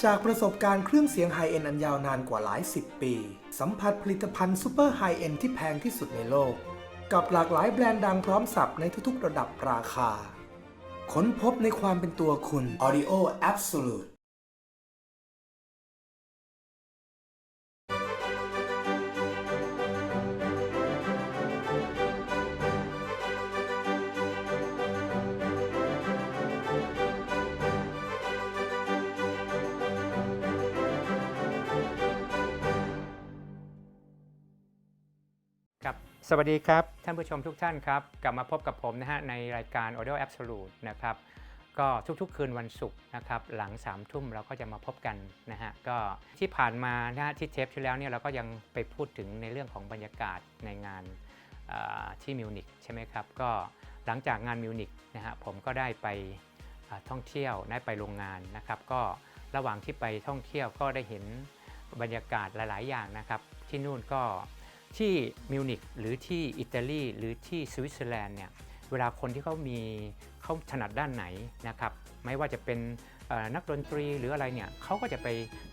จากประสบการณ์เครื่องเสียงไฮเอ็นด์อันยาวนานกว่าหลายสิบปี สัมผัสผลิตภัณฑ์ซูเปอร์ไฮเอ็นด์ที่แพงที่สุดในโลก กับหลากหลายแบรนด์ดังพร้อมสับในทุกๆระดับราคา ค้นพบในความเป็นตัวคุณ Audio Absoluteครับสวัสดีครับท่านผู้ชมทุกท่านครับกลับมาพบกับผมนะฮะในรายการ Audio Absolute นะครับก็ทุกๆคืนวันศุกร์นะครับหลัง3 ทุ่มเราก็จะมาพบกันนะฮะก็ที่ผ่านมานะฮะที่เทปที่แล้วเนี่ยเราก็ยังไปพูดถึงในเรื่องของบรรยากาศในงานที่มิวนิกใช่ไหมครับก็หลังจากงานมิวนิกนะฮะผมก็ได้ไปท่องเที่ยวได้ไปโรงงานนะครับก็ระหว่างที่ไปท่องเที่ยวก็ได้เห็นบรรยากาศหลายๆอย่างนะครับที่นู่นก็ที่มิวนิกหรือที่อิตาลีหรือที่สวิตเซอร์แลนด์เนี่ยเวลาคนที่เขาถนัดด้านไหนนะครับไม่ว่าจะเป็นนักดนตรีหรืออะไรเนี่ยเขาก็จะไป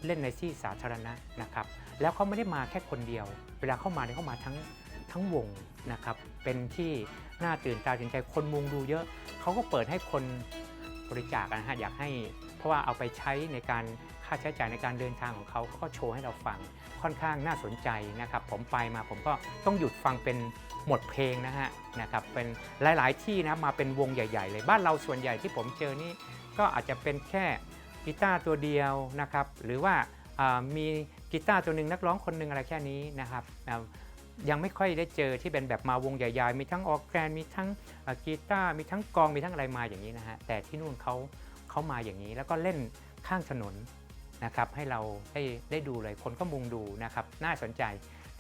เล่นในที่สาธารณะนะครับแล้วเขาไม่ได้มาแค่คนเดียวเวลาเข้ามาเนี่ยเขามาทั้งวงนะครับเป็นที่น่าตื่นตาตื่นใจคนมุงดูเยอะเขาก็เปิดให้คนบริจาคนะฮะอยากให้เพราะว่าเอาไปใช้ในการค่าใช้จ่ายในการเดินทางของเขาก็โชว์ให้เราฟังค่อนข้างน่าสนใจนะครับผมไปมาผมก็ต้องหยุดฟังเป็นหมดเพลงนะครับเป็นหลายๆที่นะมาเป็นวงใหญ่ๆเลยบ้านเราส่วนใหญ่ที่ผมเจอนี่ก็อาจจะเป็นแค่กีตาร์ตัวเดียวนะครับหรือว่ามีกีตาร์ตัวหนึ่งนักร้องคนหนึ่งอะไรแค่นี้นะครับยังไม่ค่อยได้เจอที่เป็นแบบมาวงใหญ่ๆมีทั้งออร์แกนมีทั้งกีตาร์มีทั้งกลองมีทั้งอะไรมาอย่างนี้นะฮะแต่ที่นู่นเขามาอย่างนี้แล้วก็เล่นข้างถนนนะครับให้เราได้ดูเลยคนก็มุงดูนะครับน่าสนใจ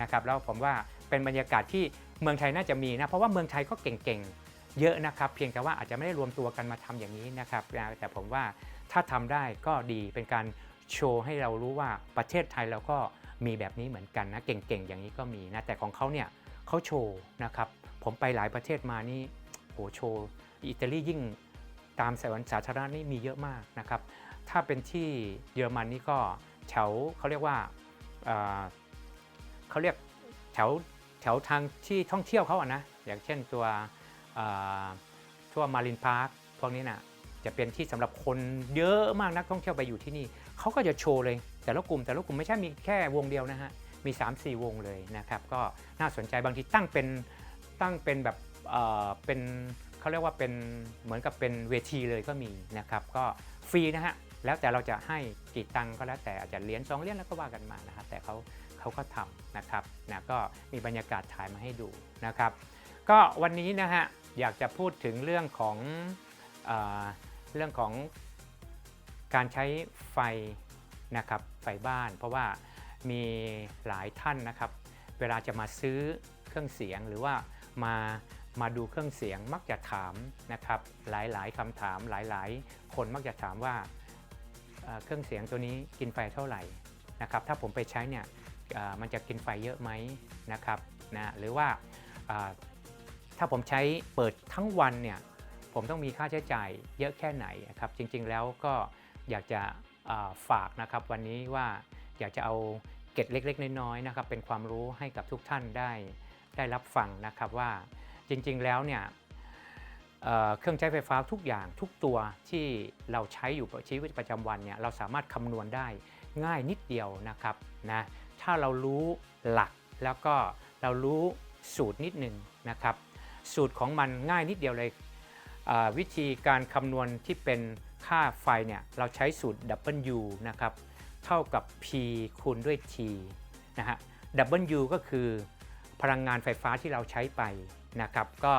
นะครับแล้วผมว่าเป็นบรรยากาศที่เมืองไทยน่าจะมีนะเพราะว่าเมืองไทยก็เก่งๆเยอะนะครับเพียงแต่ว่าอาจจะไม่ได้รวมตัวกันมาทำอย่างนี้นะครับแต่ผมว่าถ้าทำได้ก็ดีเป็นการโชว์ให้เรารู้ว่าประเทศไทยเราก็มีแบบนี้เหมือนกันนะเก่งๆอย่างนี้ก็มีนะแต่ของเขาเนี่ยเขาโชว์นะครับผมไปหลายประเทศมานี่โหโชว์อิตาลียิ่งตามสวนสาธารณะนี่มีเยอะมากนะครับถ้าเป็นที่เยอรมันนี่ก็เขาเรียกว่าเขาเรียกแถวทางที่ท่องเที่ยวเขาอะนะอย่างเช่นทั่วมารินพาร์คพวกนี้นะจะเป็นที่สำหรับคนเยอะมากนักท่องเที่ยวไปอยู่ที่นี่เขาก็จะโชว์เลยแต่ละกลุ่มไม่ใช่มีแค่วงเดียวนะฮะมี 3-4 วงเลยนะครับก็น่าสนใจบางทีตั้งเป็นแบบเป็นเขาเรียกว่าเป็นเหมือนกับเป็นเวทีเลยก็มีนะครับก็ฟรีนะฮะแล้วแต่เราจะให้กี่ตังก็แล้วแต่อาจจะเหรียญ2 เหรียญแล้วก็ว่ากันมานะครับแต่เขาก็ทำนะครับนะก็มีบรรยากาศถ่ายมาให้ดูนะครับก็วันนี้นะฮะอยากจะพูดถึงเรื่องของการใช้ไฟนะครับไฟบ้านเพราะว่ามีหลายท่านนะครับเวลาจะมาซื้อเครื่องเสียงหรือว่ามาดูเครื่องเสียงมักจะถามนะครับหลายๆคำถามหลายๆคนมักจะถามว่าเครื่องเสียงตัวนี้กินไฟเท่าไหร่นะครับถ้าผมไปใช้เนี่ยมันจะกินไฟเยอะไหมนะครับนะหรือว่าถ้าผมใช้เปิดทั้งวันเนี่ยผมต้องมีค่าใช้จ่ายเยอะแค่ไหนครับจริงๆแล้วก็อยากจะฝากนะครับวันนี้ว่าอยากจะเอาเกร็ดเล็กๆน้อยๆนะครับเป็นความรู้ให้กับทุกท่านได้รับฟังนะครับว่าจริงๆแล้วเนี่ยเครื่องใช้ไฟฟ้าทุกอย่างทุกตัวที่เราใช้อยู่ชีวิตประจำวันเนี่ยเราสามารถคำนวณได้ง่ายนิดเดียวนะครับนะถ้าเรารู้หลักแล้วก็เรารู้สูตรนิดนึงนะครับสูตรของมันง่ายนิดเดียวเลยวิธีการคำนวณที่เป็นค่าไฟเนี่ยเราใช้สูตร W นะครับเท่ากับ P คูณด้วย T นะฮะ W ก็คือพลังงานไฟฟ้าที่เราใช้ไปนะครับก็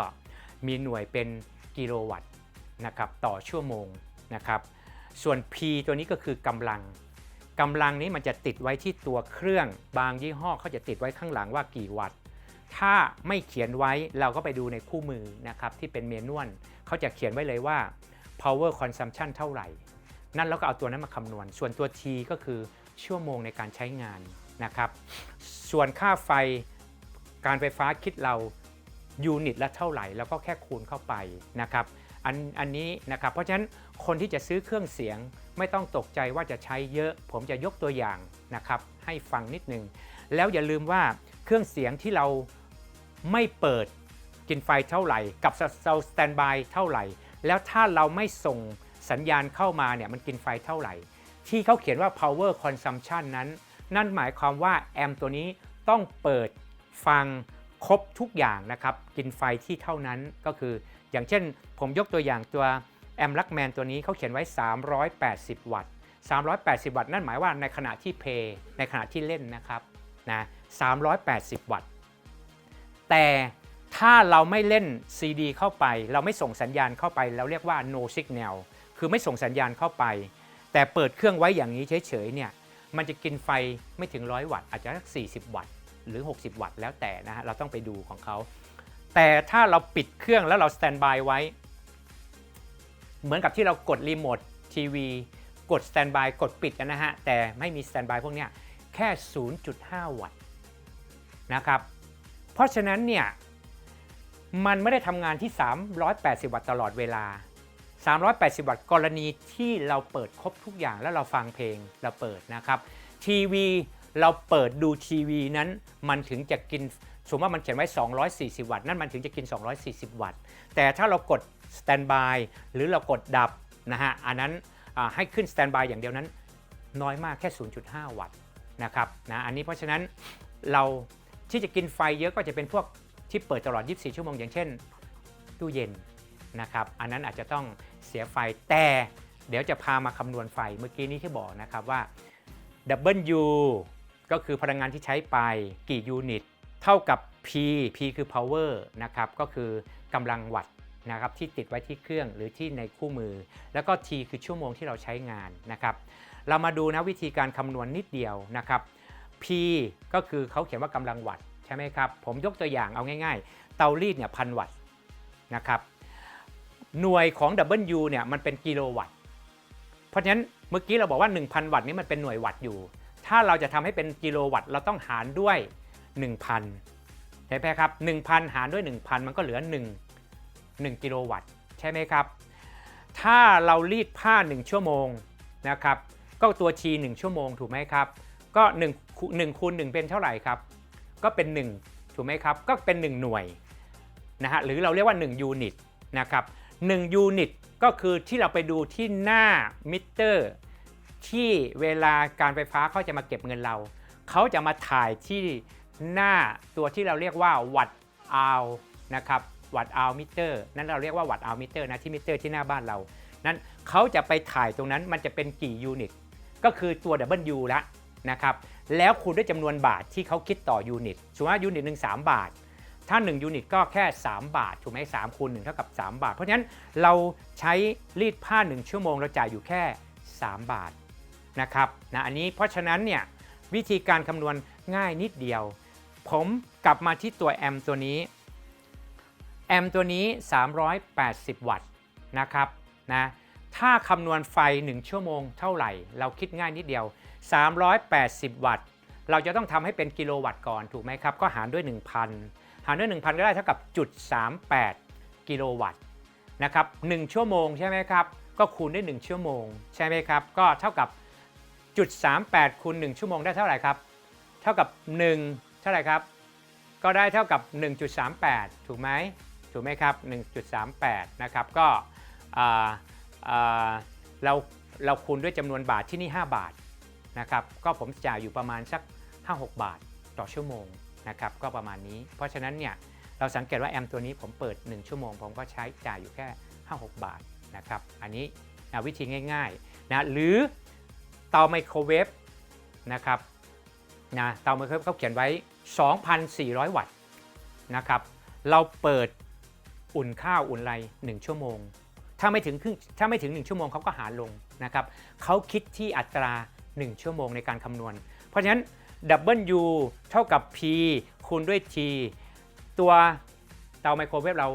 มีหน่วยเป็นกิโลวัตต์นะครับต่อชั่วโมงนะครับส่วน P ตัวนี้ก็คือกำลังนี้มันจะติดไว้ที่ตัวเครื่องบางยี่ห้อเขาจะติดไว้ข้างหลังว่ากี่วัตต์ถ้าไม่เขียนไว้เราก็ไปดูในคู่มือนะครับที่เป็นเมนวลเขาจะเขียนไว้เลยว่า power consumption เท่าไหร่นั่นเราก็เอาตัวนั้นมาคำนวณส่วนตัว T ก็คือชั่วโมงในการใช้งานนะครับส่วนค่าไฟการไฟฟ้าคิดเรายูนิตละเท่าไหร่แล้วก็แค่คูณเข้าไปนะครับ อันนี้นะครับเพราะฉะนั้นคนที่จะซื้อเครื่องเสียงไม่ต้องตกใจว่าจะใช้เยอะผมจะยกตัวอย่างนะครับให้ฟังนิดนึงแล้วอย่าลืมว่าเครื่องเสียงที่เราไม่เปิดกินไฟเท่าไหร่กับเราสแตนบายเท่าไหร่แล้วถ้าเราไม่ส่งสัญญาณเข้ามาเนี่ยมันกินไฟเท่าไหร่ที่เขาเขียนว่า power consumption นั้นนั่นหมายความว่าแอมป์ตัวนี้ต้องเปิดฟังครบทุกอย่างนะครับกินไฟที่เท่านั้นก็คืออย่างเช่นผมยกตัวอย่างตัวแอมป์ลักแมนตัวนี้เขาเขียนไว้380วัตต์380วัตต์นั่นหมายว่าในขณะที่เพลย์ในขณะที่เล่นนะครับนะ380วัตต์แต่ถ้าเราไม่เล่น CD เข้าไปเราไม่ส่งสัญญาณเข้าไปเราเรียกว่า no signal คือไม่ส่งสัญญาณเข้าไปแต่เปิดเครื่องไว้อย่างนี้เฉยๆเนี่ยมันจะกินไฟไม่ถึง100วัตต์อาจจะสัก40วัตต์หรือ60วัตต์แล้วแต่นะฮะเราต้องไปดูของเขาแต่ถ้าเราปิดเครื่องแล้วเราสแตนบายไว้เหมือนกับที่เรากดรีโมททีวีกดสแตนบายกดปิดกันนะฮะแต่ไม่มีสแตนบายพวกนี้แค่ 0.5 วัตต์นะครับเพราะฉะนั้นเนี่ยมันไม่ได้ทำงานที่380วัตต์ตลอดเวลา380วัตต์กรณีที่เราเปิดครบทุกอย่างแล้วเราฟังเพลงเราเปิดนะครับทีวีเราเปิดดูทีวีนั้นมันถึงจะกินสมมติว่ามันเขียนไว้240วัตต์นั่นมันถึงจะกิน240วัตต์แต่ถ้าเรากดสแตนบายหรือเรากดดับนะฮะอันนั้นให้ขึ้นสแตนบายอย่างเดียวนั้นน้อยมากแค่ 0.5 วัตต์นะครับนะอันนี้เพราะฉะนั้นเราที่จะกินไฟเยอะก็จะเป็นพวกที่เปิดตลอด24ชั่วโมงอย่างเช่นตู้เย็นนะครับอันนั้นอาจจะต้องเสียไฟแต่เดี๋ยวจะพามาคำนวณไฟเมื่อกี้นี้ที่บอกนะครับว่า W ก็คือพลังงานที่ใช้ไปกี่ยูนิตเท่ากับ P คือ power นะครับก็คือกำลังวัตต์นะครับที่ติดไว้ที่เครื่องหรือที่ในคู่มือแล้วก็ T คือชั่วโมงที่เราใช้งานนะครับเรามาดูนะวิธีการคำนวณนิดเดียวนะครับ P ก็คือเขาเขียนว่ากำลังวัตต์ใช่ไหมครับผมยกตัวอย่างเอาง่ายๆเตารีดเนี่ย1,000 วัตต์นะครับหน่วยของ W เนี่ยมันเป็นกิโลวัตต์เพราะฉะนั้นเมื่อกี้เราบอกว่า 1,000 วัตต์นี่มันเป็นหน่วยวัตต์อยู่ถ้าเราจะทำให้เป็นกิโลวัตต์เราต้องหารด้วย 1,000 ใช่ไหมครับ 1,000 หารด้วย 1,000 มันก็เหลือ1กิโลวัตต์ใช่ไหมครับถ้าเรารีดผ้า1ชั่วโมงนะครับก็ตัว T 1ชั่วโมงถูกไหมครับก็1คูณ1เป็นเท่าไหร่ครับก็เป็น1ถูกไหมครับก็เป็น1หน่วยนะฮะหรือเราเรียกว่า1ยูนิตนะครับ1ยูนิตก็คือที่เราไปดูที่หน้ามิเตอร์ที่เวลาการไฟฟ้าเขาจะมาเก็บเงินเราเขาจะมาถ่ายที่หน้าตัวที่เราเรียกว่าวัตต์อาวนะครับวัตต์อาวมิเตอร์นั้นเราเรียกว่าวัตต์อาวมิเตอร์นะที่มิเตอร์ที่หน้าบ้านเรานั้นเขาจะไปถ่ายตรงนั้นมันจะเป็นกี่ยูนิตก็คือตัว W ละนะครับแล้วคูณด้วยจำนวนบาทที่เขาคิดต่อยูนิตสมมติว่ายูนิตหนึ่ง3 บาทถ้า1ยูนิตก็แค่3 บาทถูกไหม3คูณ1เท่ากับ3 บาทเพราะฉะนั้นเราใช้รีดผ้า1ชั่วโมงเราจ่ายอยู่แค่3 บาทนะครับนะอันนี้เพราะฉะนั้นเนี่ยวิธีการคำนวณง่ายนิดเดียวผมกลับมาที่ตัวแอมป์ตัวนี้แอมป์ตัวนี้380วัตต์นะครับนะถ้าคำนวณไฟ1ชั่วโมงเท่าไหร่เราคิดง่ายนิดเดียว380วัตต์เราจะต้องทำให้เป็นกิโลวัตต์ก่อนถูกไหมครับก็หารด้วย 1,000 หารด้วย 1,000 ก็ได้เท่ากับ0.38กิโลวัตต์นะครับ1ชั่วโมงใช่ไหมครับก็คูณด้วย1ชั่วโมงใช่ไหมครับก็เท่ากับ0.38คูณ1ชั่วโมงได้เท่าไหร่ครับเท่ากับ1เท่าไหร่ครับก็ได้เท่ากับ1.38ถูกไหมครับ1.38นะครับก็เราคูณด้วยจำนวนบาทที่นี่5 บาทนะครับก็ผมจ่ายอยู่ประมาณสัก 5-6 บาทต่อชั่วโมงนะครับก็ประมาณนี้เพราะฉะนั้นเนี่ยเราสังเกตว่าแอมป์ตัวนี้ผมเปิด1ชั่วโมงผมก็ใช้จ่ายอยู่แค่ 5-6 บาทนะครับอันนี้วิธีง่ายๆนะหรือเตาไมโครเวฟนะครับนะเตาไมโครเวฟเขาเขียนไว้ 2,400 วัตต์นะครับเราเปิดอุ่นข้าวอุ่นอะไร1ชั่วโมงถ้าไม่ถึง1ชั่วโมงเขาก็หารลงนะครับเขาคิดที่อัตรา1ชั่วโมงในการคำนวณเพราะฉะนั้น W เท่ากับ P คูณด้วย T ตัวเตาไมโครเวฟเรา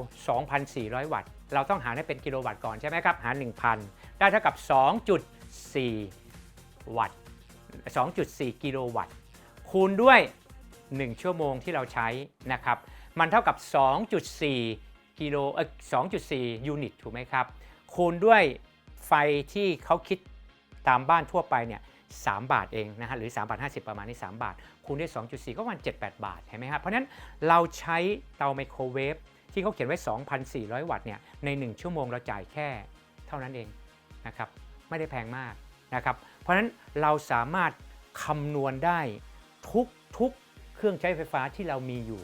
2,400 วัตต์เราต้องหารให้เป็นกิโลวัตต์ก่อนใช่ไหมครับหาร 1,000 ได้เท่ากับ 2.4 วัตต์ 2.4 กิโลวัตต์คูณด้วย1ชั่วโมงที่เราใช้นะครับมันเท่ากับ 2.4 กิโล2.4 ยูนิตถูกไหมครับคูณด้วยไฟที่เขาคิดตามบ้านทั่วไปเนี่ย3 บาทเองนะฮะหรือ3 บาท 50ประมาณนี้3 บาทคูณด้วย 2.4 ก็ประมาณ 7-8 บาทเห็นไหมครับเพราะฉะนั้นเราใช้เตาไมโครเวฟที่เขาเขียนไว้ 2,400 วัตต์เนี่ยใน1ชั่วโมงเราจ่ายแค่เท่านั้นเองนะครับไม่ได้แพงมากนะครับเพราะฉะนั้นเราสามารถคำนวณได้ทุกเครื่องใช้ไฟฟ้าที่เรามีอยู่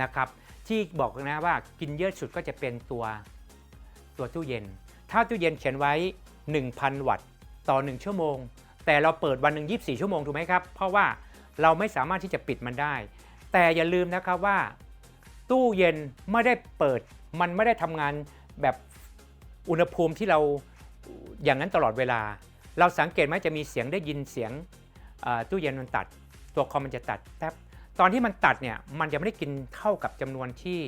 นะครับที่บอกนะว่ากินเยอะสุดก็จะเป็นตัวตู้เย็นถ้าตู้เย็นเขียนไว้ 1,000 วัตต์ต่อ1ชั่วโมงแต่เราเปิดวันหนึ่ง24 ชั่วโมงถูกไหมครับเพราะว่าเราไม่สามารถที่จะปิดมันได้แต่อย่าลืมนะครับว่าตู้เย็นไม่ได้เปิดมันไม่ได้ทำงานแบบอุณหภูมิที่เราอย่างนั้นตลอดเวลาเราสังเกตไหมจะมีเสียงได้ยินเสียงตู้เย็นมันตัดตัวคอมมันจะตัดแต่ตอนที่มันตัดเนี่ยมันจะไม่ได้กินเท่ากับจำนวนที่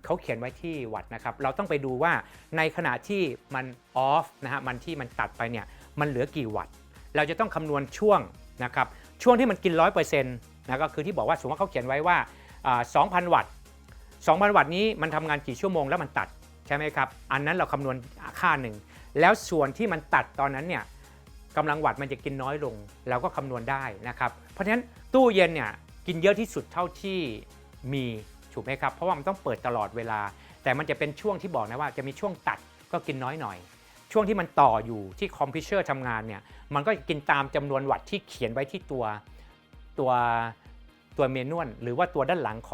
เขาเขียนไว้ที่วัตต์นะครับเราต้องไปดูว่าในขณะที่มันออฟนะฮะมันตัดไปเนี่ยมันเหลือกี่วัตต์เราจะต้องคำนวณช่วงนะครับช่วงที่มันกิน 100% นะก็คือที่บอกว่าสมมติว่าเขาเขียนไว้ว่า 2,000 วัตต์ 2,000 วัตต์นี้มันทำงานกี่ชั่วโมงแล้วมันตัดใช่ไหมครับอันนั้นเราคำนวณค่าหนึ่งแล้วส่วนที่มันตัดตอนนั้นเนี่ยกำลังวัตต์มันจะกินน้อยลงเราก็คำนวณได้นะครับเพราะฉะนั้นตู้เย็นเนี่ยกินเยอะที่สุดเท่าที่มีถูกไหมครับเพราะว่ามันต้องเปิดตลอดเวลาแต่มันจะเป็นช่วงที่บอกนะว่าจะมีช่วงตัดก็กินน้อยหน่อยช่วงที่มันต่ออยู่ที่คอมพิวเตอร์ทำงานเนี่ยมันก็กินตามจำนวนวัตต์ที่เขียนไว้ที่ตัวเมนูหรือว่าตัวด้านหลังข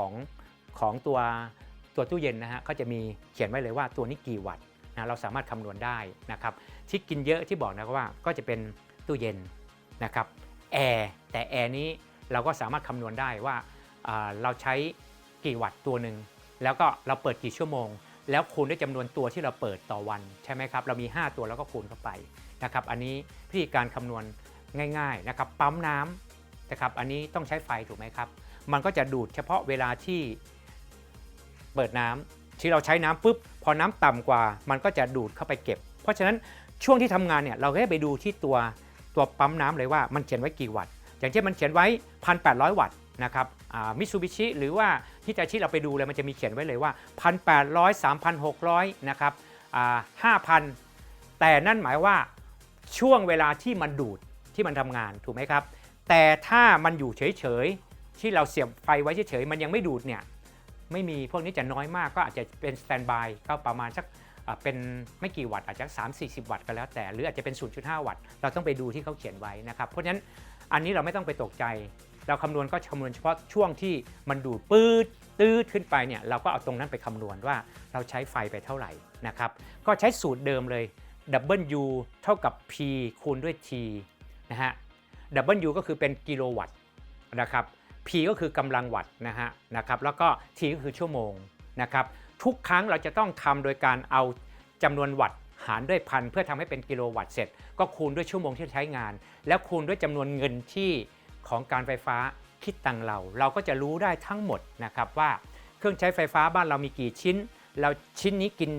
องตัวตู้เย็นนะฮะก็จะมีเขียนไว้เลยว่าตัวนี้กี่วัตต์นะเราสามารถคำนวณได้นะครับที่กินเยอะที่บอกนะว่าก็จะเป็นตู้เย็นนะครับแอร์แต่แอร์นี้เราก็สามารถคำนวณได้ว่าเราใช้กี่วัตต์ตัวหนึ่งแล้วก็เราเปิดกี่ชั่วโมงแล้วคูณด้วยจำนวนตัวที่เราเปิดต่อวันใช่ไหมครับเรามี5ตัวแล้วก็คูณเข้าไปนะครับอันนี้วิธีการคำนวณง่ายๆนะครับปั๊มน้ำนะครับอันนี้ต้องใช้ไฟถูกไหมครับมันก็จะดูดเฉพาะเวลาที่เปิดน้ำที่เราใช้น้ำปุ๊บพอน้ำต่ำกว่ามันก็จะดูดเข้าไปเก็บเพราะฉะนั้นช่วงที่ทำงานเนี่ยเราก็ไปดูที่ตัวปั๊มน้ำเลยว่ามันเขียนไว้กี่วัตต์อย่างเช่นมันเขียนไว้ 1,800 วัตต์นะครับมิตซูบิชิหรือว่าฮิตาชิเราไปดูเลยมันจะมีเขียนไว้เลยว่า 1,800 3,600 นะครับ 5,000 แต่นั่นหมายว่าช่วงเวลาที่มันดูดที่มันทำงานถูกไหมครับแต่ถ้ามันอยู่เฉยๆที่เราเสียบไฟไว้เฉยๆมันยังไม่ดูดเนี่ยไม่มีพวกนี้จะน้อยมากก็อาจจะเป็นสแตนด์บายก็ประมาณสักเป็นไม่กี่วัตต์อาจจะ 3-40 วัตต์ก็แล้วแต่หรืออาจจะเป็น 0.5 วัตต์เราต้องไปดูที่เขาเขียนไว้นะครับเพราะฉะนั้นอันนี้เราไม่ต้องไปตกใจเราคำนวณก็คำนวณเฉพาะช่วงที่มันดูดปื๊ดตืดขึ้นไปเนี่ยเราก็เอาตรงนั้นไปคำนวณว่าเราใช้ไฟไปเท่าไหร่นะครับก็ใช้สูตรเดิมเลย W เท่ากับ P คูณด้วย T นะฮะ W ก็คือเป็นกิโลวัตต์นะครับ P ก็คือกำลังวัตต์นะครับแล้วก็ T ก็คือชั่วโมงนะครับทุกครั้งเราจะต้องทำโดยการเอาจำนวนวัตต์หารด้วยพันเพื่อทำให้เป็นกิโลวัตต์เสร็จก็คูณด้วยชั่วโมงที่ใช้งานแล้วคูณด้วยจำนวนเงินที่ของการไฟฟ้าคิดตังเราก็จะรู้ได้ทั้งหมดนะครับว่าเครื่องใช้ไฟฟ้าบ้านเรามีกี่ชิ้นเราชิ้นนี้กิน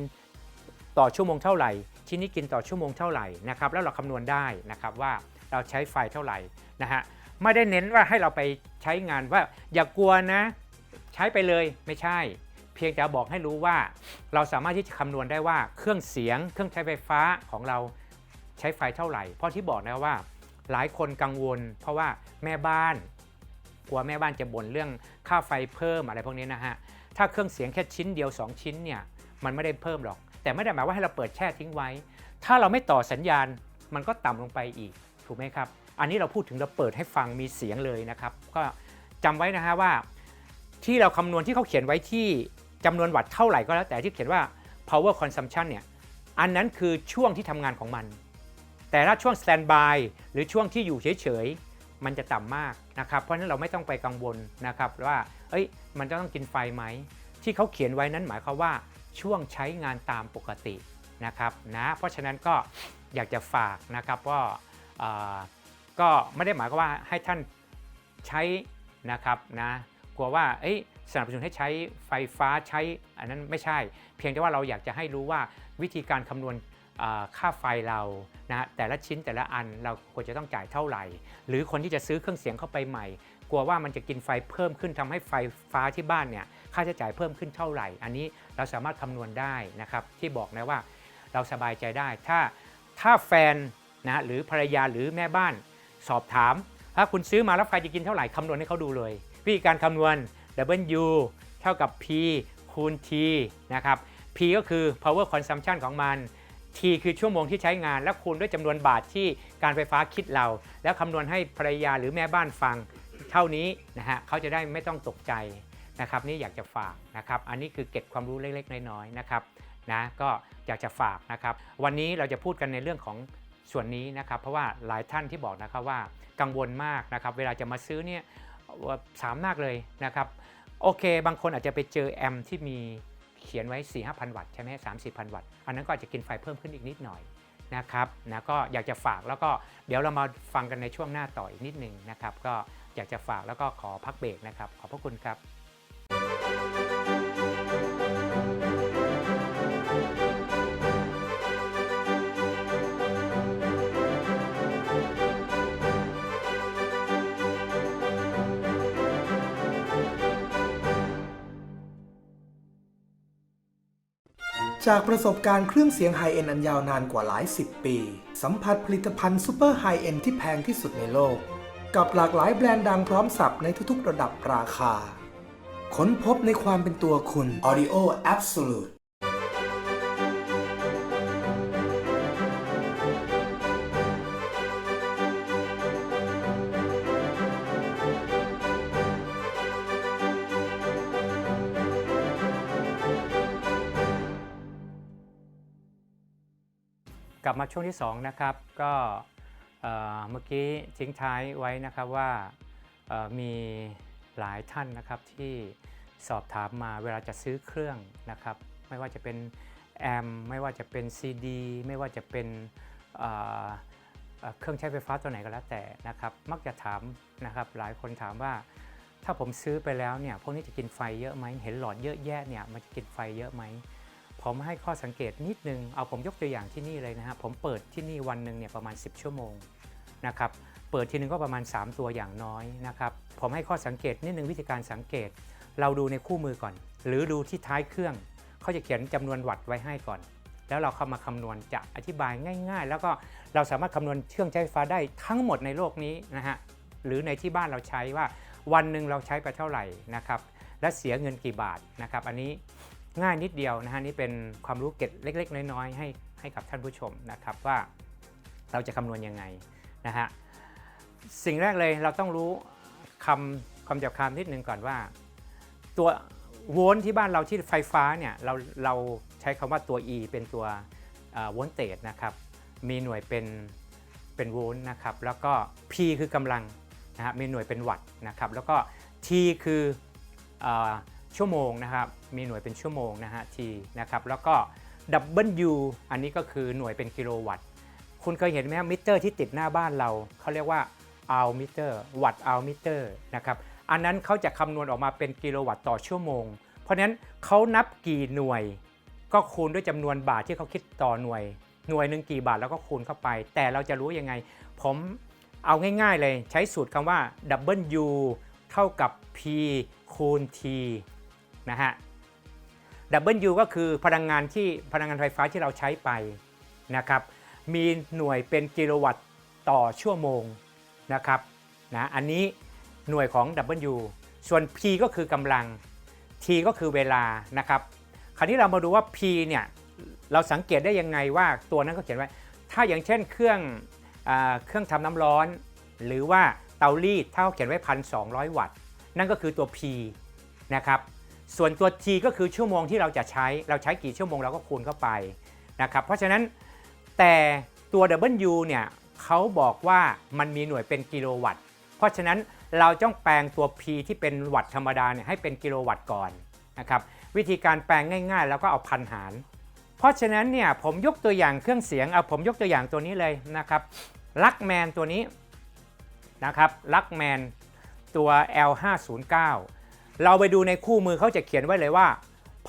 ต่อชั่วโมงเท่าไหร่ชิ้นนี้กินต่อชั่วโมงเท่าไหร่นะครับแล้วเราคำนวณได้นะครับว่าเราใช้ไฟเท่าไหร่นะฮะไม่ได้เน้นว่าให้เราไปใช้งานว่าอย่ากลัวนะใช้ไปเลยไม่ใช่เพียงแต่บอกให้รู้ว่าเราสามารถที่จะคำนวณได้ว่าเครื่องเสียงเครื่องใช้ไฟฟ้าของเราใช้ไฟเท่าไหร่เพราะที่บอกนะว่าหลายคนกังวลเพราะว่าแม่บ้านกลัวแม่บ้านจะบ่นเรื่องค่าไฟเพิ่มอะไรพวกนี้นะฮะถ้าเครื่องเสียงแค่ชิ้นเดียว2ชิ้นเนี่ยมันไม่ได้เพิ่มหรอกแต่ไม่ได้หมายว่าให้เราเปิดแช่ทิ้งไว้ถ้าเราไม่ต่อสัญญาณมันก็ต่ำลงไปอีกถูกไหมครับอันนี้เราพูดถึงเราเปิดให้ฟังมีเสียงเลยนะครับก็จำไว้นะฮะว่าที่เราคำนวณที่เขาเขียนไว้ที่จำนวนวัตต์เท่าไหร่ก็แล้วแต่ที่เขียนว่า power consumption เนี่ยอันนั้นคือช่วงที่ทำงานของมันแต่ถ้าช่วง standby หรือช่วงที่อยู่เฉยๆมันจะต่ำมากนะครับเพราะฉะนั้นเราไม่ต้องไปกังวลนะครับว่ามันจะต้องกินไฟไหมที่เขาเขียนไว้นั้นหมายความว่าช่วงใช้งานตามปกตินะครับนะเพราะฉะนั้นก็อยากจะฝากนะครับว่าก็ไม่ได้หมายความว่าให้ท่านใช้นะครับนะกลัวว่าสนับสนุนให้ใช้ไฟฟ้าใช้อันนั้นไม่ใช่เพียงแต่ว่าเราอยากจะให้รู้ว่าวิธีการคำนวณค่าไฟเรานะแต่ละชิ้นแต่ละอันเราควรจะต้องจ่ายเท่าไหร่หรือคนที่จะซื้อเครื่องเสียงเข้าไปใหม่ก ลัวว่ามันจะกินไฟเพิ่มขึ้นทำให้ไฟฟ้าที่บ้านเนี่ยค่าใช้จ่ายเพิ่มขึ้นเท่าไหร่อันนี้เราสามารถคำนวณได้นะครับที่บอกนะว่าเราสบายใจได้ถ้าแฟนนะหรือภรรยาหรือแม่บ้านสอบถามถ้าคุณซื้อมาแล้วไฟจะกินเท่าไหร่คำนวณให้เขาดูเลยวิธีการคำนวณ W เท่ากับ P คูณ T นะครับ P ก็คือ power consumption ของมัน T คือชั่วโมงที่ใช้งานแล้วคูณด้วยจำนวนบาทที่การไฟฟ้าคิดเราแล้วคำนวณให้ภรรยาหรือแม่บ้านฟังเท่านี้นะฮะเขาจะได้ไม่ต้องตกใจนะครับนี่อยากจะฝากนะครับอันนี้คือเก็บความรู้เล็กๆน้อยๆนะครับนะก็อยากจะฝากนะครับวันนี้เราจะพูดกันในเรื่องของส่วนนี้นะครับเพราะว่าหลายท่านที่บอกนะครับว่ากังวลมากนะครับเวลาจะมาซื้อเนี่ยสามมากเลยนะครับโอเคบางคนอาจจะไปเจอแอมป์ที่มีเขียนไว้ 4-5,000 วัตต์ใช่ไหม 30,000 วัตต์อันนั้นก็อาจจะกินไฟเพิ่มขึ้นอีกนิดหน่อยนะครับนะก็อยากจะฝากแล้วก็เดี๋ยวเรามาฟังกันในช่วงหน้าต่ออีกนิดนึงนะครับก็อยากจะฝากแล้วก็ขอพักเบรกนะครับขอบพระคุณครับจากประสบการณ์เครื่องเสียงไฮเอ็นด์อันยาวนานกว่าหลายสิบปีสัมผัสผลิตภัณฑ์ซูเปอร์ไฮเอ็นด์ที่แพงที่สุดในโลกกับหลากหลายแบรนด์ดังพร้อมสับในทุกๆระดับราคาค้นพบในความเป็นตัวคุณ Audio Absoluteกลับมาช่วงที่2นะครับก็เมื่อกี้ทิ้งท้ายไว้นะครับว่ามีหลายท่านนะครับที่สอบถามมาเวลาจะซื้อเครื่องนะครับไม่ว่าจะเป็นแอมป์ไม่ว่าจะเป็น CD ไม่ว่าจะเป็นเครื่องใช้ไฟฟ้าตัวไหนก็แล้วแต่นะครับมักจะถามนะครับหลายคนถามว่าถ้าผมซื้อไปแล้วเนี่ยพวกนี้จะกินไฟเยอะไหมเห็นหลอดเยอะแยะเนี่ยมันจะกินไฟเยอะไหมผมให้ข้อสังเกตนิดนึงเอาผมยกตัวอย่างที่นี่เลยนะครับผมเปิดที่นี่วันหนึ่งเนี่ยประมาณ10 ชั่วโมงนะครับเปิดทีนึงก็ประมาณ3ตัวอย่างน้อยนะครับผมให้ข้อสังเกตนิดนึงวิธีการสังเกตเราดูในคู่มือก่อนหรือดูที่ท้ายเครื่องเขาจะเขียนจำนวนวัตต์ไว้ให้ก่อนแล้วเราเข้ามาคำนวณจะอธิบายง่ายๆแล้วก็เราสามารถคำนวณเครื่องใช้ไฟฟ้าได้ทั้งหมดในโลกนี้นะฮะหรือในที่บ้านเราใช้ว่าวันหนึ่งเราใช้ไปเท่าไหร่นะครับและเสียเงินกี่บาทนะครับอันนี้ง่ายนิดเดียวนะฮะนี่เป็นความรู้เก็บเล็กๆน้อยๆให้กับท่านผู้ชมนะครับว่าเราจะคำนวณยังไงนะฮะสิ่งแรกเลยเราต้องรู้คำจับคำนิดนึงก่อนว่าตัวโวลต์ที่บ้านเราที่ไฟฟ้าเนี่ยเราใช้คำว่าตัว E เป็นตัวโวลต์เตจนะครับมีหน่วยเป็นโวลต์นะครับแล้วก็ P คือกำลังนะฮะมีหน่วยเป็นวัตต์นะครับแล้วก็ T คือชั่วโมงนะครับมีหน่วยเป็นชั่วโมงนะฮะ T นะครับแล้วก็ W อันนี้ก็คือหน่วยเป็นกิโลวัตต์คุณเคยเห็นไหมมิเตอร์ที่ติดหน้าบ้านเราเขาเรียกว่าอัลมิเตอร์วัตต์อัลมิเตอร์นะครับอันนั้นเขาจะคำนวณออกมาเป็นกิโลวัตต์ต่อชั่วโมงเพราะฉะนั้นเขานับกี่หน่วยก็คูณด้วยจำนวนบาทที่เขาคิดต่อหน่วยหนึ่งกี่บาทแล้วก็คูณเข้าไปแต่เราจะรู้ยังไงผมเอาง่ายๆเลยใช้สูตรคำว่า W เท่ากับ P คูณ T นะฮะ W ก็คือพลังงานไฟฟ้าที่เราใช้ไปนะครับมีหน่วยเป็นกิโลวัตต์ต่อชั่วโมงนะครับนะอันนี้หน่วยของ W ส่วน P ก็คือกำลัง T ก็คือเวลานะครับคราวนี้เรามาดูว่า P เนี่ยเราสังเกตได้ยังไงว่าตัวนั้นก็เขียนไว้ถ้าอย่างเช่นเครื่องทำน้ำร้อนหรือว่าเตารีดถ้าเขาเขียนไว้ 1,200 วัตต์นั่นก็คือตัว P นะครับส่วนตัว T ก็คือชั่วโมงที่เราจะใช้เราใช้กี่ชั่วโมงเราก็คูณเข้าไปนะครับเพราะฉะนั้นแต่ตัว W เนี่ยเขาบอกว่ามันมีหน่วยเป็นกิโลวัตต์เพราะฉะนั้นเราต้องแปลงตัว P ที่เป็นวัตต์ธรรมดาเนี่ยให้เป็นกิโลวัตต์ก่อนนะครับวิธีการแปลงง่ายๆแล้วก็เอาพันหารเพราะฉะนั้นเนี่ยผมยกตัวอย่างเครื่องเสียงผมยกตัวอย่างตัวนี้เลยนะครับลักแมนตัวนี้นะครับลักแมนตัว L509 เราไปดูในคู่มือเขาจะเขียนไว้เลยว่า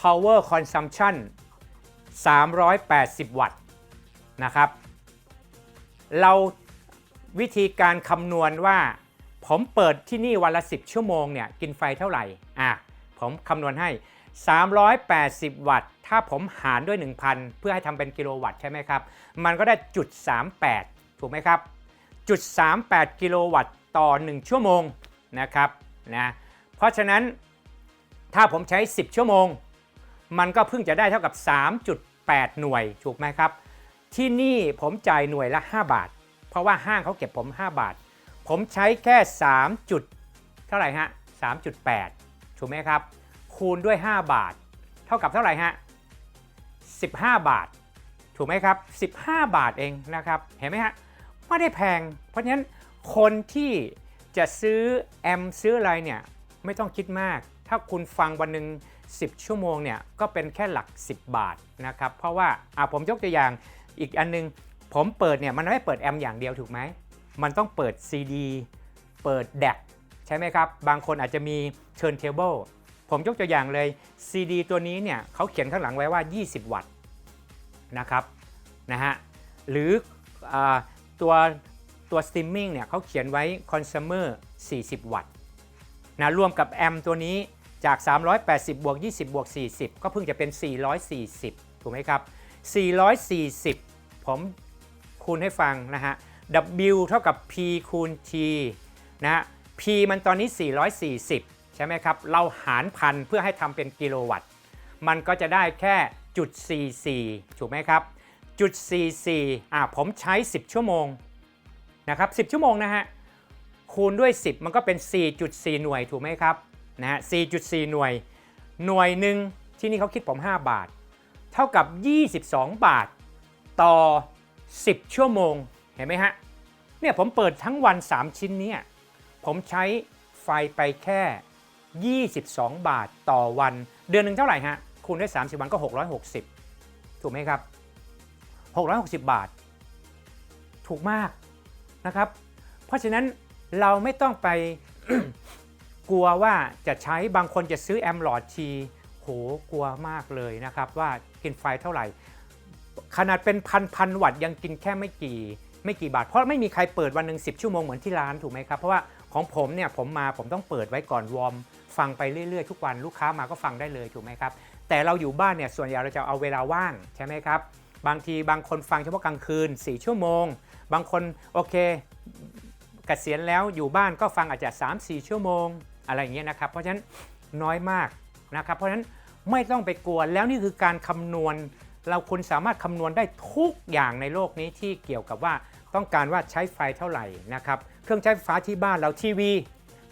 power consumption 380 วัตต์นะครับเราวิธีการคำนวณว่า ผมเปิดที่นี่วันละ10ชั่วโมงเนี่ยกินไฟเท่าไหร่ผมคำนวณให้380วัตต์ถ้าผมหารด้วย 1,000 เพื่อให้ทำเป็นกิโลวัตต์ใช่ไหมครับมันก็ได้จุด38ถูกไหมครับจุด38กิโลวัตต์ต่อ1ชั่วโมงนะครับนะเพราะฉะนั้นถ้าผมใช้10ชั่วโมงมันก็เพิ่งจะได้เท่ากับ 3.8 หน่วยถูกไหมครับที่นี่ผมจ่ายหน่วยละ5บาทเพราะว่าห้างเขาเก็บผม5บาทผมใช้แค่3จุดเท่าไหร่ฮะ 3.8 ถูกไหมครับคูณด้วย5บาทเท่ากับเท่าไหร่ฮะ15บาทถูกไหมครับ15บาทเองนะครับเห็นไหมฮะไม่ได้แพงเพราะฉะนั้นคนที่จะซื้อแอมซื้ออะไรเนี่ยไม่ต้องคิดมากถ้าคุณฟังวันหนึ่ง10ชั่วโมงเนี่ยก็เป็นแค่หลัก10บาทนะครับเพราะว่าผมยกตัวอย่างอีกอันนึงผมเปิดเนี่ยมันไม่เปิดแอมอย่างเดียวถูกไหมมันต้องเปิด CD เปิด DAC ใช่ไหมครับบางคนอาจจะมี Turntable ผมยกตัวอย่างเลย CD ตัวนี้เนี่ยเขาเขียนข้างหลังไว้ว่า20วัตต์นะครับนะฮะหรือตัว Streaming เนี่ยเขาเขียนไว้ Consumer 40วัตต์นะรวมกับแอมตัวนี้จาก380บวก20บวก40ก็เพิ่งจะเป็น440ถูกไหมครับ440ผมคูณให้ฟังนะฮะ W เท่ากับ P คูณ T นะฮะ P มันตอนนี้440ใช่ไหมครับเราหารพันเพื่อให้ทำเป็นกิโลวัตต์มันก็จะได้แค่จุด44ถูกไหมครับจุด44ผมใช้10ชั่วโมงนะครับ10ชั่วโมงนะฮะคูณด้วย10มันก็เป็น 4.4 หน่วยถูกไหมครับนะฮะ 4.4 หน่วยหนึ่งที่นี่เขาคิดผม5บาทเท่ากับ22บาทต่อ10ชั่วโมงเห็นไหมฮะเนี่ยผมเปิดทั้งวัน3ชิ้นนี้ผมใช้ไฟไปแค่22บาทต่อวันเดือนหนึ่งเท่าไหร่ฮะคูณด้วย30วันก็660ถูกไหมครับ660บาทถูกมากนะครับเพราะฉะนั้นเราไม่ต้องไป กลัวว่าจะใช้บางคนจะซื้อแอมหลอดทีโหกลัวมากเลยนะครับว่ากินไฟเท่าไหร่ขนาดเป็นพันวัตต์ยังกินแค่ไม่กี่บาทเพราะไม่มีใครเปิดวันหนึ่ง10ชั่วโมงเหมือนที่ร้านถูกไหมครับเพราะว่าของผมเนี่ยผมต้องเปิดไว้ก่อนวอร์มฟังไปเรื่อยๆทุกวันลูกค้ามาก็ฟังได้เลยถูกไหมครับแต่เราอยู่บ้านเนี่ยส่วนใหญ่เราจะเอาเวลาว่างใช่ไหมครับบางคนฟังเฉพาะกลางคืน4ชั่วโมงบางคนโอเคเกษียณแล้วอยู่บ้านก็ฟังอาจจะ 3-4 ชั่วโมงอะไรอย่างเงี้ยนะครับเพราะฉะนั้นน้อยมากนะครับเพราะฉะนั้นไม่ต้องไปกลัวแล้วนี่คือการคำนวณคุณสามารถคำนวณได้ทุกอย่างในโลกนี้ที่เกี่ยวกับว่าต้องการว่าใช้ไฟเท่าไหร่นะครับเครื่องใช้ไฟฟ้าที่บ้านเราทีวี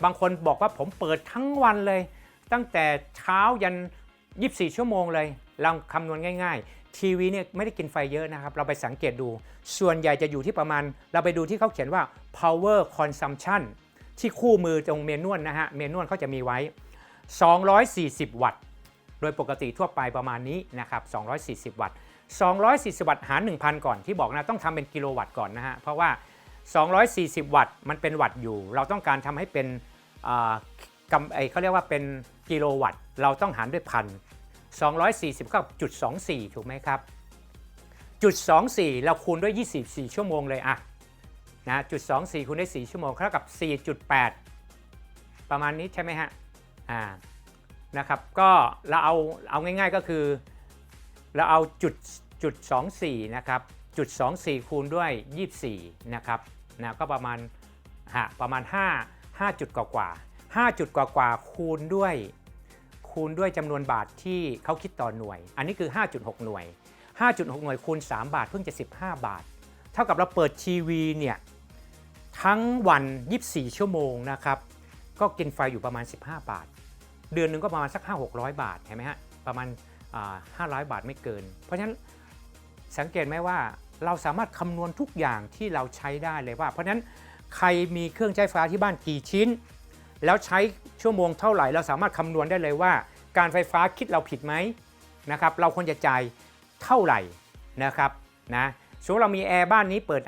บางคนบอกว่าผมเปิดทั้งวันเลยตั้งแต่เช้ายัน24ชั่วโมงเลยเราคำนวณง่ายๆทีวีเนี่ยไม่ได้กินไฟเยอะนะครับเราไปสังเกตดูส่วนใหญ่จะอยู่ที่ประมาณเราไปดูที่เขาเขียนว่า power consumption ที่คู่มือตรงเมนวลนะฮะเมนวลเขาจะมีไว้240วัตต์โดยปกติทั่วไปประมาณนี้นะครับ240วัตต์240วัตต์หาร 1,000 ก่อนที่บอกนะต้องทำเป็นกิโลวัตต์ก่อนนะฮะเพราะว่า240วัตต์มันเป็นวัตต์อยู่เราต้องการทำให้เป็นเขาเรียกว่าเป็นกิโลวัตต์เราต้องหารด้วยพัน240ก็จุด24ถูกไหมครับจุด24เราคูณด้วย24ชั่วโมงเลยนะจุด24คูณด้วย4ชั่วโมงเท่ากับ 4.8 ประมาณนี้ใช่ไหมฮะนะครับก็เราเอาง่ายๆก็คือเราเอาจุด24นะครับจุด24คูณด้วย24นะครับนะก็ประมาณ5จุดกว่า5จุดกว่าคูณด้วยจำนวนบาทที่เขาคิดต่อหน่วยอันนี้คือ 5.6 หน่วย 5.6 หน่วยคูณ3บาทเพิ่งจะ15บาทเท่ากับเราเปิดทีวีเนี่ยทั้งวัน24ชั่วโมงนะครับก็กินไฟอยู่ประมาณ15บาทเดือนหนึ่งก็ประมาณสัก 500-600 บาทเห็นไหมฮะประมาณ500 บาทไม่เกินเพราะฉะนั้นสังเกตไหมว่าเราสามารถคำนวณทุกอย่างที่เราใช้ได้เลยว่าเพราะฉะนั้นใครมีเครื่องใช้ไฟฟ้าที่บ้านกี่ชิ้นแล้วใช้ชั่วโมงเท่าไหร่เราสามารถคำนวณได้เลยว่าการไฟฟ้าคิดเราผิดไหมนะครับเราควรจะจ่ายเท่าไหร่นะครับนะสมมติเรามีแอร์บ้านนี้เปิด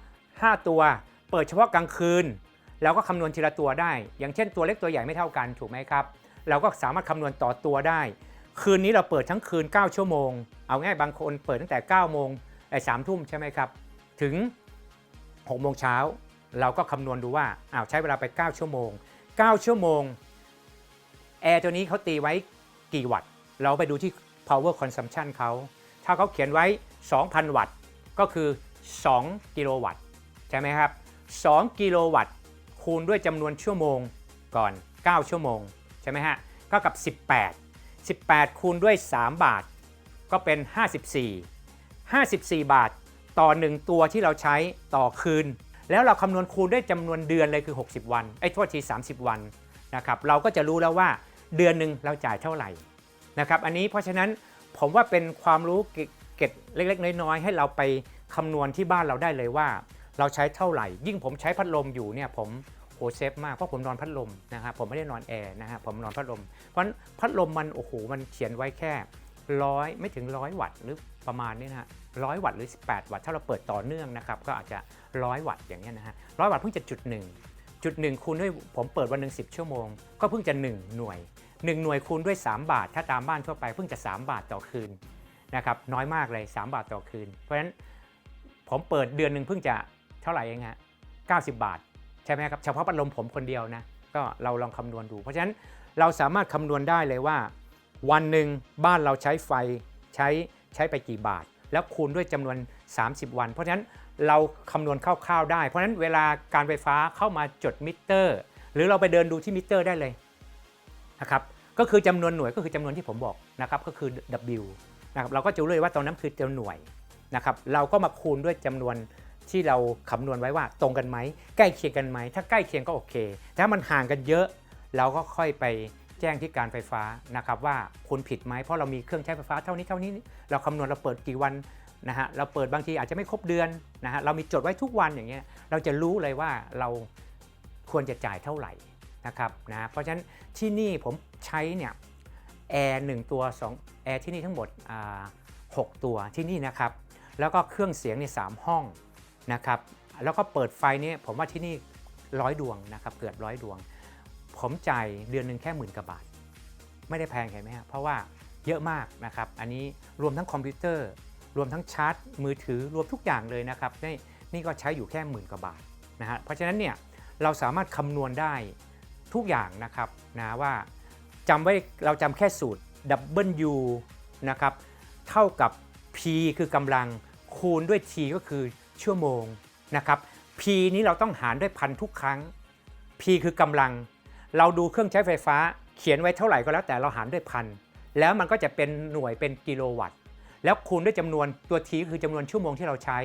5ตัวเปิดเฉพาะกลางคืนเราก็คำนวณทีละตัวได้อย่างเช่นตัวเล็กตัวใหญ่ไม่เท่ากันถูกไหมครับเราก็สามารถคำนวณต่อตัวได้คืนนี้เราเปิดทั้งคืน9ชั่วโมงเอาง่ายบางคนเปิดตั้งแต่9โมง3ทุ่มใช่ไหมครับถึง6โมงเช้า เราก็คำนวณดูว่าใช้เวลาไป9ชั่วโมง9ชั่วโมงแอร์ตัวนี้เขาตีไว้กี่วัตต์เราไปดูที่ power consumption เขาถ้าเขาเขียนไว้ 2,000 วัตต์ก็คือ2กิโลวัตต์ใช่ไหมครับ2กิโลวัตต์คูณด้วยจำนวนชั่วโมงก่อน9ชั่วโมงใช่ไหมฮะก็กับ18คูณด้วย3บาทก็เป็น54บาทต่อ1ตัวที่เราใช้ต่อคืนแล้วเราคำนวณคูณด้วยจำนวนเดือนเลยคือ60วันโทษที30วันนะครับเราก็จะรู้แล้วว่าเดือนหนึ่งเราจ่ายเท่าไหร่นะครับอันนี้เพราะฉะนั้นผมว่าเป็นความรู้เก็บเล็กๆน้อยๆให้เราไปคำนวณที่บ้านเราได้เลยว่าเราใช้เท่าไหร่ยิ่งผมใช้พัดลมอยู่เนี่ยผมเซฟมากเพราะผมนอนพัดลมนะครับผมไม่ได้นอนแอร์นะฮะผมนอนพัดลมเพราะพัดลมมันมันเขียนไว้แค่100ไม่ถึง100วัตต์หรือประมาณนี้นะฮะ100วัตต์หรือ18วัตต์ถ้าเราเปิดต่อเนื่องนะครับก็อาจจะ100วัตต์อย่างเงี้ยนะฮะ100วัตต์เพิ่งจะจุด1คูณด้วยผมเปิดวันหนึ่ง10ชั่วโมงก็เพิ่งจะ1หน่วย1หน่วยคูณด้วย3บาทถ้าตามบ้านทั่วไปเพิ่งจะ3บาทต่อคืนนะครับน้อยมากเลย3บาทต่อคืนเพราะฉะนั้นผมเปิดเดือนหนึ่งเพิ่งจะเท่าไหร่เองฮะ90บาทใช่ไหมครับเฉพาะพัดลมผมคนเดียวนะก็เราลองคำนวณดูเพราะฉะนั้นเราสามารถคำนวณได้เลยว่าวันหนึ่งบ้านเราใช้ไฟใช้ไปกี่บาทแล้วคูณด้วยจำนวน30วันเพราะฉะนั้นเราคำนวณคร่าวๆได้เพราะฉะนั้นเวลาการไฟฟ้าเข้ามาจดมิเตอร์หรือเราไปเดินดูที่มิเตอร์ได้เลยนะครับก็คือจำนวนหน่วยก็คือจำนวนที่ผมบอกนะครับก็คือ W นะครับเราก็จะรู้เลยว่าตรงนั้นคือจำนวนหน่วยนะครับเราก็มาคูณด้วยจำนวนที่เราคำนวณไว้ว่าตรงกันไหมใกล้เคียงกันไหมถ้าใกล้เคียงก็โอเคถ้ามันห่างกันเยอะเราก็ค่อยไปแจ้งที่การไฟฟ้านะครับว่าคุณผิดไหมเพราะเรามีเครื่องใช้ไฟฟ้าเท่านี้เราคำนวณเราเปิดกี่วันนะฮะเราเปิดบางทีอาจจะไม่ครบเดือนนะฮะเรามีจดไว้ทุกวันอย่างเงี้ยเราจะรู้เลยว่าเราควรจะจ่ายเท่าไหร่นะครับนะเพราะฉะนั้นที่นี่ผมใช้เนี่ยแอร์1ตัว2แอร์ที่นี่ทั้งหมด6ตัวที่นี่นะครับแล้วก็เครื่องเสียงใน3ห้องนะครับแล้วก็เปิดไฟนี้ผมว่าที่นี่100ดวงนะครับเกือบ100ดวงผมจ่ายเดือนหนึ่งแค่10,000 กว่าบาทไม่ได้แพงเห็นไหมครับเพราะว่าเยอะมากนะครับอันนี้รวมทั้งคอมพิวเตอร์รวมทั้งชาร์จมือถือรวมทุกอย่างเลยนะครับนี่ก็ใช้อยู่แค่10,000 กว่าบาทนะฮะเพราะฉะนั้นเนี่ยเราสามารถคำนวณได้ทุกอย่างนะครับนะว่าจำไว้เราจำแค่สูตร W นะครับเท่ากับ P คือกำลังคูณด้วย T ก็คือชั่วโมงนะครับ P นี้เราต้องหารด้วยพันทุกครั้ง P คือกำลังเราดูเครื่องใช้ไฟฟ้าเขียนไว้เท่าไหร่ก็แล้วแต่เราหารด้วยพันแล้วมันก็จะเป็นหน่วยเป็นกิโลวัตต์แล้วคูณด้วยจำนวนตัว T คือจำนวนชั่วโมงที่เราใช้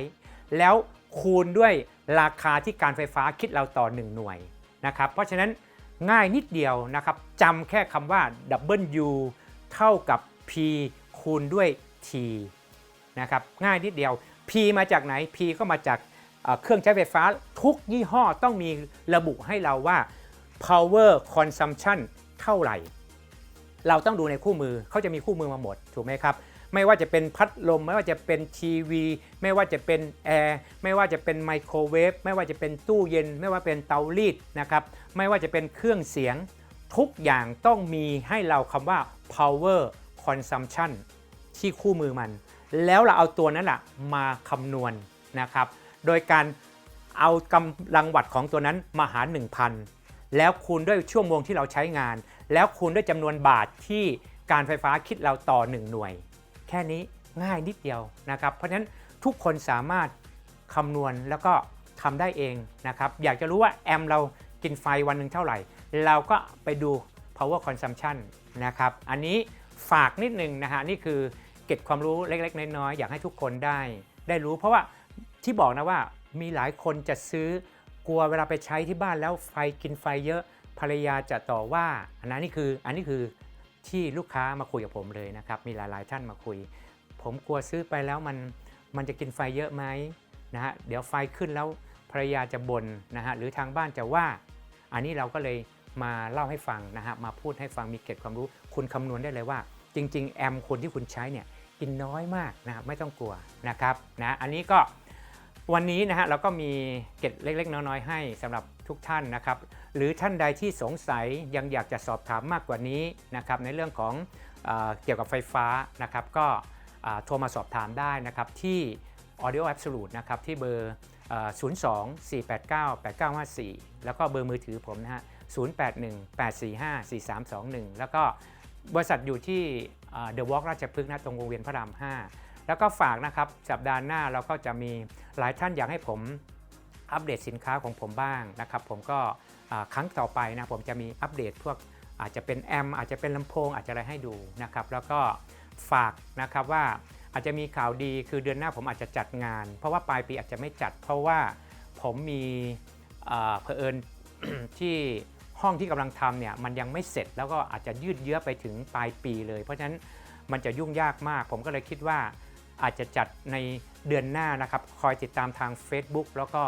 แล้วคูณด้วยราคาที่การไฟฟ้าคิดเราต่อ1หน่วยนะครับเพราะฉะนั้นง่ายนิดเดียวนะครับจำแค่คำว่า W เท่ากับ P คูณด้วย T นะครับง่ายนิดเดียว P มาจากไหน P ก็มาจากเครื่องใช้ไฟฟ้าทุกยี่ห้อต้องมีระบุให้เราว่า power consumption เท่าไหร่เราต้องดูในคู่มือเขาจะมีคู่มือมาหมดถูกไหมครับไม่ว่าจะเป็นพัดลมไม่ว่าจะเป็นทีวีไม่ว่าจะเป็นแอร์ไม่ว่าจะเป็นไมโครเวฟไม่ว่าจะเป็นตู้เย็นไม่ว่าเป็นเตารีดนะครับไม่ว่าจะเป็นเครื่องเสียงทุกอย่างต้องมีให้เราคำว่า power consumption ที่คู่มือมันแล้วเราเอาตัวนั้นแหละมาคำนวณนะครับโดยการเอากำลังวัตต์ของตัวนั้นมาหาร 1,000 แล้วคูณด้วยชั่วโมงที่เราใช้งานแล้วคูณด้วยจำนวนบาทที่การไฟฟ้าคิดเราต่อ1หน่วยแค่นี้ง่ายนิดเดียวนะครับเพราะฉะนั้นทุกคนสามารถคำนวณแล้วก็ทำได้เองนะครับอยากจะรู้ว่าแอมเรากินไฟวันหนึ่งเท่าไหร่เราก็ไปดู power consumption นะครับอันนี้ฝากนิดนึงนะฮะนี่คือเก็บความรู้เล็กๆน้อยๆอยากให้ทุกคนได้รู้เพราะว่าที่บอกนะว่ามีหลายคนจะซื้อกลัวเวลาไปใช้ที่บ้านแล้วไฟกินไฟเยอะภรรยาจะต่อว่าอันนี้คือที่ลูกค้ามาคุยกับผมเลยนะครับมีหลายๆท่านมาคุยผมกลัวซื้อไปแล้วมันจะกินไฟเยอะไหมนะฮะเดี๋ยวไฟขึ้นแล้วภรรยาจะบ่นนะฮะหรือทางบ้านจะว่าอันนี้เราก็เลยมาเล่าให้ฟังนะฮะมาพูดให้ฟังมีเกร็ดความรู้คุณคำนวณได้เลยว่าจริงๆแอมคนที่คุณใช้เนี่ยกินน้อยมากนะครับไม่ต้องกลัวนะครับนะอันนี้ก็วันนี้นะฮะเราก็มีเกร็ดเล็กๆน้อยๆให้สำหรับทุกท่านนะครับหรือท่านใดที่สงสัยยังอยากจะสอบถามมากกว่านี้นะครับในเรื่องของเกี่ยวกับไฟฟ้านะครับก็โทรมาสอบถามได้นะครับที่ Audio Absolute นะครับที่เบอร์02-489-8954 แล้วก็เบอร์มือถือผมนะฮะ0818454321 แล้วก็บริษัทอยู่ที่The Walk ราชพฤกษ์นะตรงวงเวียนพระราม 5 แล้วก็ฝากนะครับสัปดาห์หน้าเราก็จะมีหลายท่านอยากให้ผมอัปเดตสินค้าของผมบ้างนะครับผมก็ครั้งต่อไปนะผมจะมีอัปเดตพวกอาจจะเป็นแอมอาจจะเป็นลำโพงอาจจะอะไรให้ดูนะครับแล้วก็ฝากนะครับว่าอาจจะมีข่าวดีคือเดือนหน้าผมอาจจะจัดงานเพราะว่าปลายปีอาจจะไม่จัดเพราะว่าผมมีเผอิญ ที่ห้องที่กำลังทำเนี่ยมันยังไม่เสร็จแล้วก็อาจจะยืดเยื้อไปถึงปลายปีเลยเพราะฉะนั้นมันจะยุ่งยากมากผมก็เลยคิดว่าอาจจะจัดในเดือนหน้านะครับคอยติดตามทาง Facebook แล้วก็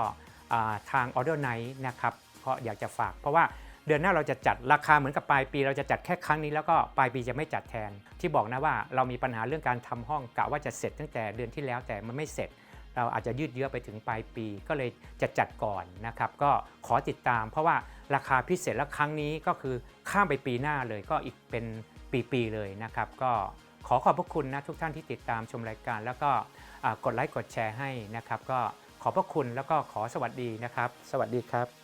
ทาง Audio Night นะครับเพราะอยากจะฝากเพราะว่าเดือนหน้าเราจะจัดราคาเหมือนกับปลายปีเราจะจัดแค่ครั้งนี้แล้วก็ปลายปีจะไม่จัดแทนที่บอกนะว่าเรามีปัญหาเรื่องการทำห้องกะว่าจะเสร็จตั้งแต่เดือนที่แล้วแต่มันไม่เสร็จเราอาจจะยืดเยื้อไปถึงปลายปีก็เลยจะจัดก่อนนะครับก็ขอติดตามเพราะว่าราคาพิเศษและครั้งนี้ก็คือข้ามไปปีหน้าเลยก็อีกเป็นปีๆเลยนะครับก็ขอขอบพระคุณนะทุกท่านที่ติดตามชมรายการแล้วก็กดไลค์กดแชร์ให้นะครับก็ขอบพระคุณแล้วก็ขอสวัสดีนะครับสวัสดีครับ